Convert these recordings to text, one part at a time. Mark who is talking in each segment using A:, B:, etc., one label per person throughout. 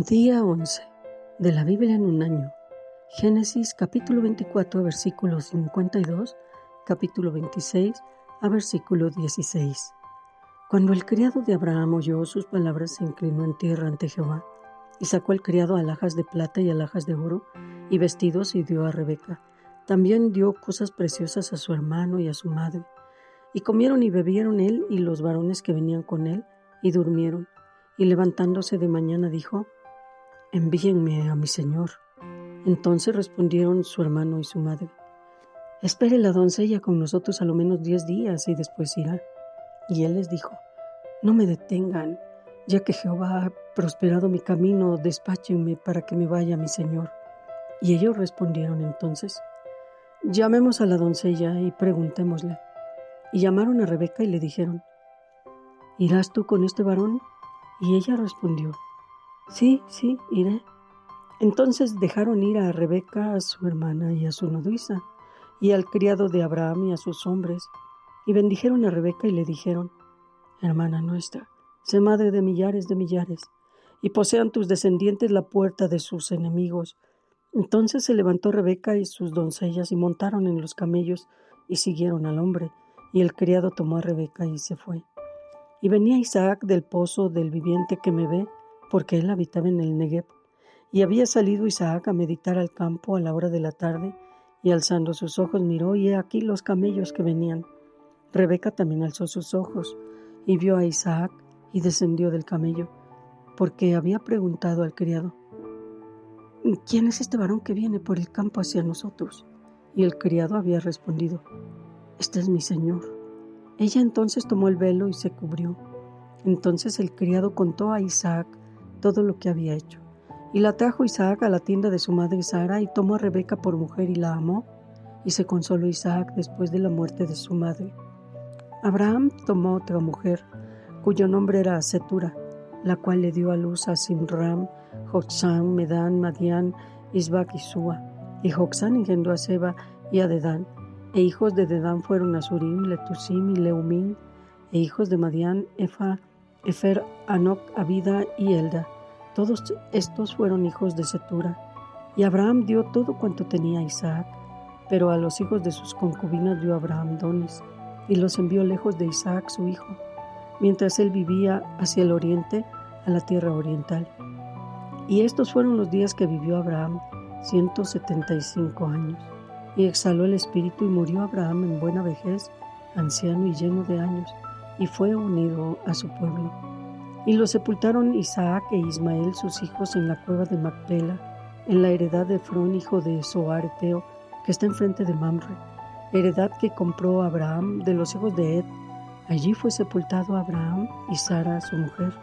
A: Día 11 de la Biblia en un año. Génesis capítulo 24 versículo 52, capítulo 26 a versículo 16. Cuando el criado de Abraham oyó sus palabras, se inclinó en tierra ante Jehová, y sacó al criado alhajas de plata y alhajas de oro, y vestidos, y dio a Rebeca. También dio cosas preciosas a su hermano y a su madre. Y comieron y bebieron él y los varones que venían con él, y durmieron. Y levantándose de mañana dijo: envíenme a mi señor. Entonces respondieron su hermano y su madre: espere la doncella con nosotros a lo menos 10 días y después irá. Y él les dijo: no me detengan, ya que Jehová ha prosperado mi camino, despáchenme para que me vaya a mi señor. Y ellos respondieron entonces: llamemos a la doncella y preguntémosle. Y llamaron a Rebeca y le dijeron: ¿irás tú con este varón? Y ella respondió: sí, iré. Entonces dejaron ir a Rebeca, a su hermana y a su nodriza, y al criado de Abraham y a sus hombres, y bendijeron a Rebeca y le dijeron: hermana nuestra, sé madre de millares, y posean tus descendientes la puerta de sus enemigos. Entonces se levantó Rebeca y sus doncellas y montaron en los camellos y siguieron al hombre, y el criado tomó a Rebeca y se fue. Y venía Isaac del pozo del viviente que me ve, porque él habitaba en el Negev. Y había salido Isaac a meditar al campo a la hora de la tarde, y alzando sus ojos miró, y he aquí los camellos que venían. Rebeca también alzó sus ojos, y vio a Isaac, y descendió del camello, porque había preguntado al criado: ¿quién es este varón que viene por el campo hacia nosotros? Y el criado había respondido: este es mi señor. Ella entonces tomó el velo y se cubrió. Entonces el criado contó a Isaac todo lo que había hecho. Y la trajo Isaac a la tienda de su madre Sara, y tomó a Rebeca por mujer y la amó, y se consoló Isaac después de la muerte de su madre. Abraham tomó otra mujer, cuyo nombre era Cetura, la cual le dio a luz a Simram, Joksán, Medán, Madián, Isbac y Sua. Y Joksán engendró a Seba y a Dedán, e hijos de Dedán fueron Asurim, Letusim y Leumim, e hijos de Madián, Efer, Anoc, Abida y Elda. Todos estos fueron hijos de Cetura. Y Abraham dio todo cuanto tenía a Isaac, pero a los hijos de sus concubinas dio Abraham dones, y los envió lejos de Isaac su hijo, mientras él vivía hacia el oriente, a la tierra oriental. Y estos fueron los días que vivió Abraham, 175 años. Y exhaló el espíritu, y murió Abraham en buena vejez, anciano y lleno de años, y fue unido a su pueblo. Y lo sepultaron Isaac e Ismael, sus hijos, en la cueva de Macpela, en la heredad de Efrón, hijo de Zohar Eteo, que está enfrente de Mamre, heredad que compró Abraham de los hijos de Ed. Allí fue sepultado Abraham y Sara, su mujer.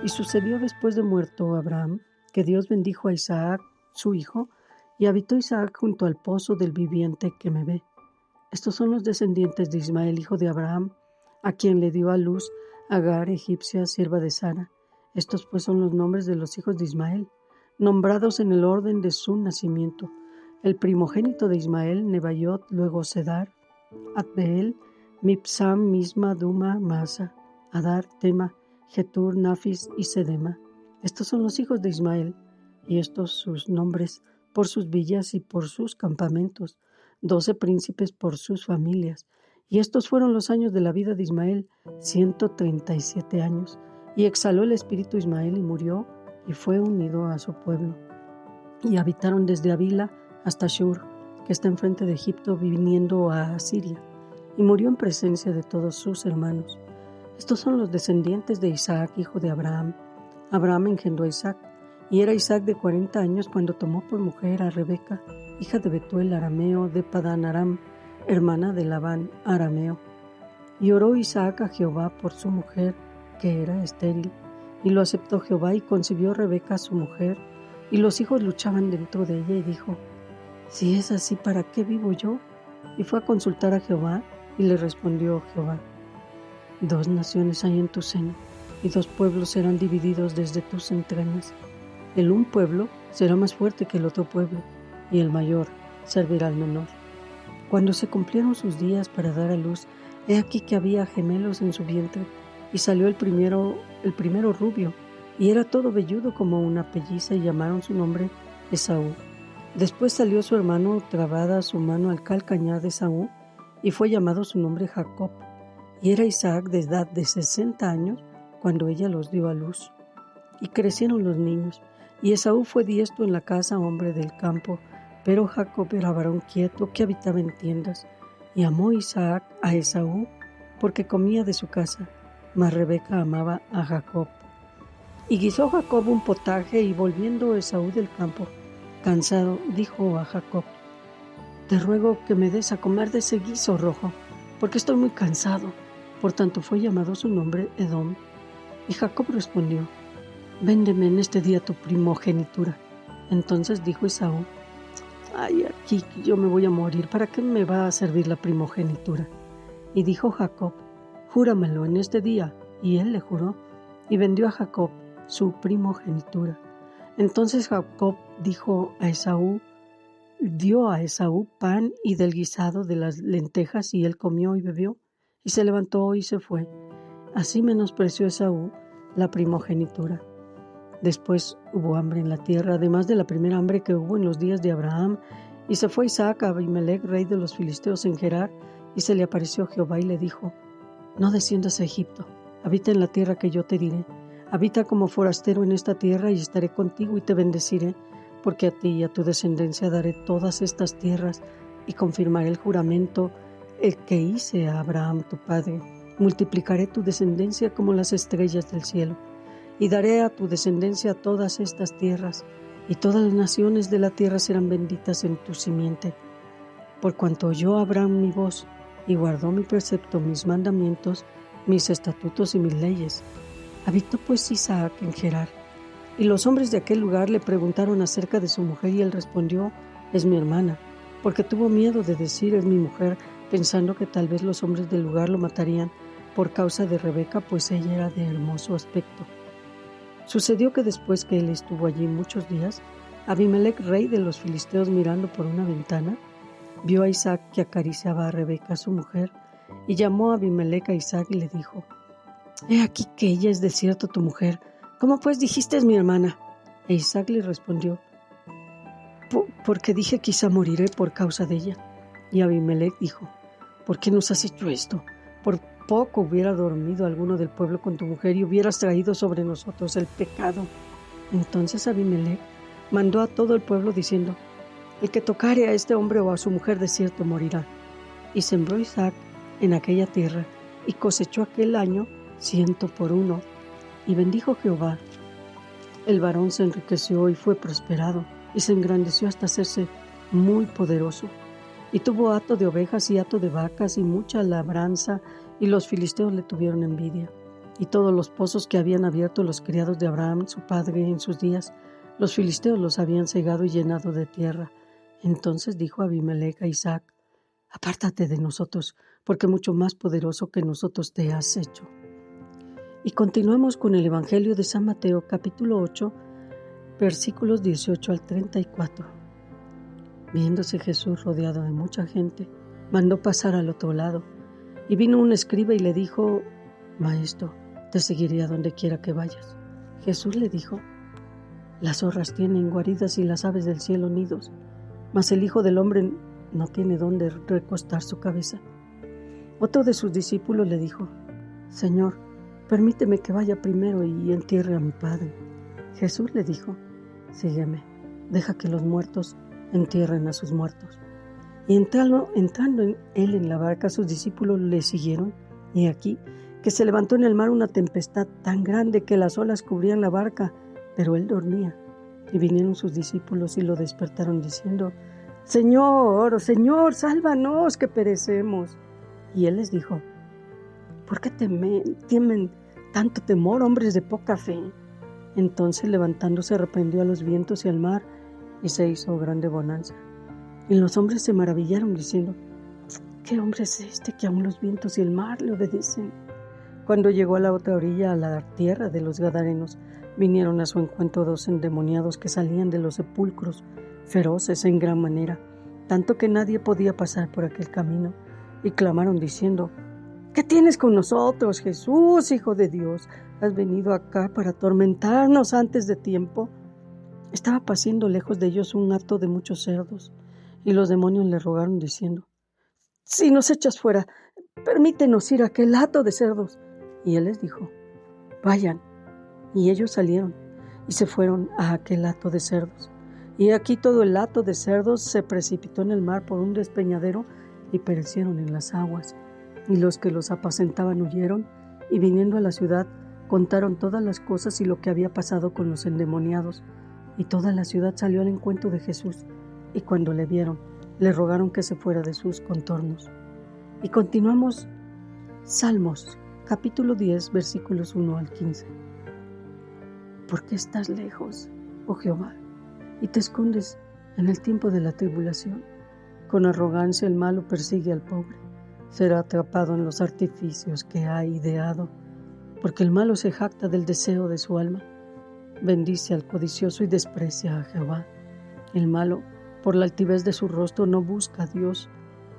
A: Y sucedió después de muerto Abraham, que Dios bendijo a Isaac, su hijo, y habitó Isaac junto al pozo del viviente que me ve. Estos son los descendientes de Ismael, hijo de Abraham, a quien le dio a luz Agar, egipcia, sierva de Sara. Estos pues son los nombres de los hijos de Ismael, nombrados en el orden de su nacimiento. El primogénito de Ismael, Nebaiot, luego Cedar, Adbeel, Mipsam, Misma, Duma, Masa, Adar, Tema, Getur, Nafis y Sedema. Estos son los hijos de Ismael, y estos sus nombres por sus villas y por sus campamentos, 12 príncipes por sus familias. Y estos fueron los años de la vida de Ismael, 137 años. Y exhaló el espíritu Ismael y murió, y fue unido a su pueblo. Y habitaron desde Avila hasta Shur, que está enfrente de Egipto, viniendo a Asiria. Y murió en presencia de todos sus hermanos. Estos son los descendientes de Isaac, hijo de Abraham. Abraham engendró a Isaac, y era Isaac de 40 años cuando tomó por mujer a Rebeca, hija de Betuel arameo de Padán Aram, hermana de Labán arameo. Y oró Isaac a Jehová por su mujer, que era estéril, y lo aceptó Jehová, y concibió Rebeca su mujer, y los hijos luchaban dentro de ella, y dijo: si es así, ¿para qué vivo yo? Y fue a consultar a Jehová, y le respondió Jehová: 2 naciones hay en tu seno, y 2 pueblos serán divididos desde tus entrañas. El un pueblo será más fuerte que el otro pueblo, y el mayor servirá al menor. Cuando se cumplieron sus días para dar a luz, he aquí que había gemelos en su vientre, y salió el primero rubio, y era todo velludo como una pelliza, y llamaron su nombre Esaú. Después salió su hermano trabada su mano al calcañar de Esaú, y fue llamado su nombre Jacob. Y era Isaac de edad de 60 años cuando ella los dio a luz. Y crecieron los niños, y Esaú fue diestro en la casa, hombre del campo, pero Jacob era varón quieto que habitaba en tiendas. Y amó Isaac a Esaú porque comía de su casa, mas Rebeca amaba a Jacob. Y guisó Jacob un potaje, y volviendo Esaú del campo, cansado, dijo a Jacob: te ruego que me des a comer de ese guiso rojo, porque estoy muy cansado. Por tanto fue llamado su nombre Edom. Y Jacob respondió: véndeme en este día tu primogenitura. Entonces dijo Esaú: ay, aquí yo me voy a morir, ¿para qué me va a servir la primogenitura? Y dijo Jacob: júramelo en este día. Y él le juró, y vendió a Jacob su primogenitura. Entonces Jacob dio a Esaú pan y del guisado de las lentejas, y él comió y bebió, y se levantó y se fue. Así menospreció Esaú la primogenitura. Después hubo hambre en la tierra, además de la primera hambre que hubo en los días de Abraham, y se fue Isaac a Abimelec, rey de los filisteos, en Gerar, y se le apareció Jehová y le dijo: no desciendas a Egipto, habita en la tierra que yo te diré. Habita como forastero en esta tierra, y estaré contigo y te bendeciré, porque a ti y a tu descendencia daré todas estas tierras, y confirmaré el juramento el que hice a Abraham tu padre. Multiplicaré tu descendencia como las estrellas del cielo, y daré a tu descendencia todas estas tierras, y todas las naciones de la tierra serán benditas en tu simiente. Por cuanto oyó Abraham mi voz, y guardó mi precepto, mis mandamientos, mis estatutos y mis leyes. Habitó pues Isaac en Gerar. Y los hombres de aquel lugar le preguntaron acerca de su mujer, y él respondió: es mi hermana, porque tuvo miedo de decir: es mi mujer, pensando que tal vez los hombres del lugar lo matarían por causa de Rebeca, pues ella era de hermoso aspecto. Sucedió que después que él estuvo allí muchos días, Abimelec, rey de los filisteos, mirando por una ventana, vio a Isaac que acariciaba a Rebeca, su mujer, y llamó a Abimelec a Isaac y le dijo: he aquí que ella es de cierto tu mujer. ¿Cómo pues dijiste es mi hermana? E Isaac le respondió: porque dije quizá moriré por causa de ella. Y Abimelec dijo: ¿por qué nos has hecho esto? Por poco hubiera dormido alguno del pueblo con tu mujer, y hubieras traído sobre nosotros el pecado. Entonces Abimelec mandó a todo el pueblo diciendo: el que tocare a este hombre o a su mujer de cierto morirá. Y sembró Isaac en aquella tierra, y cosechó aquel año 100 por 1. Y bendijo Jehová. El varón se enriqueció y fue prosperado, y se engrandeció hasta hacerse muy poderoso. Y tuvo hato de ovejas y hato de vacas y mucha labranza, y los filisteos le tuvieron envidia. Y todos los pozos que habían abierto los criados de Abraham, su padre, en sus días, los filisteos los habían cegado y llenado de tierra. Entonces dijo Abimelec a Isaac: apártate de nosotros, porque mucho más poderoso que nosotros te has hecho. Y continuamos con el Evangelio de San Mateo, capítulo 8, versículos 18 al 34. Viéndose Jesús rodeado de mucha gente, mandó pasar al otro lado. Y vino un escriba y le dijo: Maestro, te seguiré a donde quiera que vayas. Jesús le dijo: las zorras tienen guaridas y las aves del cielo nidos, mas el Hijo del Hombre no tiene dónde recostar su cabeza. Otro de sus discípulos le dijo: Señor, permíteme que vaya primero y entierre a mi padre. Jesús le dijo: sígueme, deja que los muertos entierren a sus muertos. Y entrando él en la barca, sus discípulos le siguieron, y aquí que se levantó en el mar una tempestad tan grande que las olas cubrían la barca, pero él dormía. Y vinieron sus discípulos y lo despertaron diciendo: Señor, Señor, sálvanos, que perecemos. Y él les dijo: ¿por qué temen tanto temor, hombres de poca fe? Entonces, levantándose, reprendió a los vientos y al mar, y se hizo grande bonanza. Y los hombres se maravillaron, diciendo: ¿qué hombre es este que aun los vientos y el mar le obedecen? Cuando llegó a la otra orilla, a la tierra de los Gadarenos, vinieron a su encuentro 2 endemoniados que salían de los sepulcros, feroces en gran manera, tanto que nadie podía pasar por aquel camino, y clamaron diciendo: ¿Qué tienes con nosotros, Jesús, Hijo de Dios? ¿Has venido acá para atormentarnos antes de tiempo? Estaba paciendo lejos de ellos un hato de muchos cerdos, y los demonios le rogaron diciendo: si nos echas fuera, permítenos ir a aquel hato de cerdos. Y él les dijo: vayan. Y ellos salieron y se fueron a aquel hato de cerdos. Y aquí todo el hato de cerdos se precipitó en el mar por un despeñadero y perecieron en las aguas. Y los que los apacentaban huyeron, y viniendo a la ciudad contaron todas las cosas y lo que había pasado con los endemoniados. Y toda la ciudad salió al encuentro de Jesús, y cuando le vieron, le rogaron que se fuera de sus contornos. Y continuamos Salmos, capítulo 10, versículos 1 al 15. ¿Por qué estás lejos, oh Jehová, y te escondes en el tiempo de la tribulación? Con arrogancia el malo persigue al pobre. Será atrapado en los artificios que ha ideado, porque el malo se jacta del deseo de su alma. Bendice al codicioso y desprecia a Jehová. El malo, por la altivez de su rostro, no busca a Dios.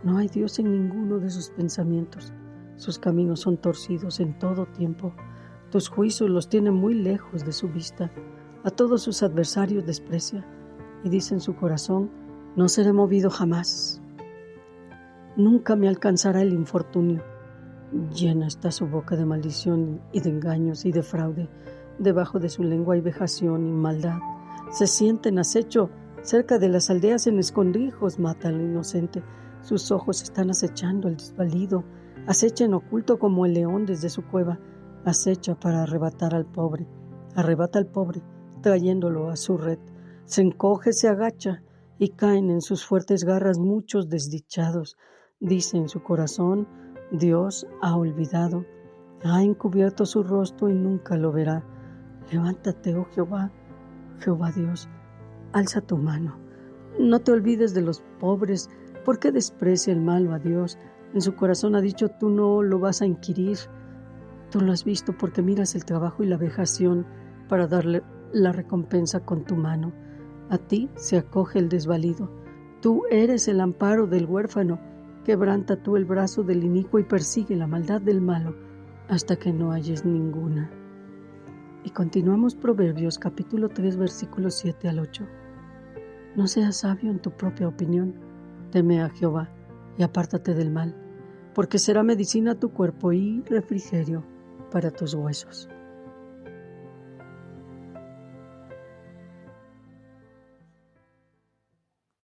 A: No hay Dios en ninguno de sus pensamientos. Sus caminos son torcidos en todo tiempo. Tus juicios los tiene muy lejos de su vista. A todos sus adversarios desprecia, y dice en su corazón: no seré movido jamás. Nunca me alcanzará el infortunio. Llena está su boca de maldición y de engaños y de fraude. Debajo de su lengua hay vejación y maldad. Se siente en acecho cerca de las aldeas, en escondrijos mata al inocente. Sus ojos están acechando al desvalido. Acecha en oculto como el león desde su cueva. Acecha para arrebatar al pobre. Arrebata al pobre, trayéndolo a su red. Se encoge, se agacha, y caen en sus fuertes garras muchos desdichados. Dice en su corazón: Dios ha olvidado. Ha encubierto su rostro y nunca lo verá. Levántate, oh Jehová, Jehová Dios, alza tu mano. No te olvides de los pobres, porque desprecia el malo a Dios. En su corazón ha dicho: tú no lo vas a inquirir. Tú lo has visto porque miras el trabajo y la vejación para darle la recompensa con tu mano. A ti se acoge el desvalido. Tú eres el amparo del huérfano. Quebranta tú el brazo del inicuo y persigue la maldad del malo hasta que no halles ninguna. Y continuamos Proverbios capítulo 3 versículos 7 al 8. No seas sabio en tu propia opinión. Teme a Jehová y apártate del mal, porque será medicina a tu cuerpo y refrigerio para tus huesos.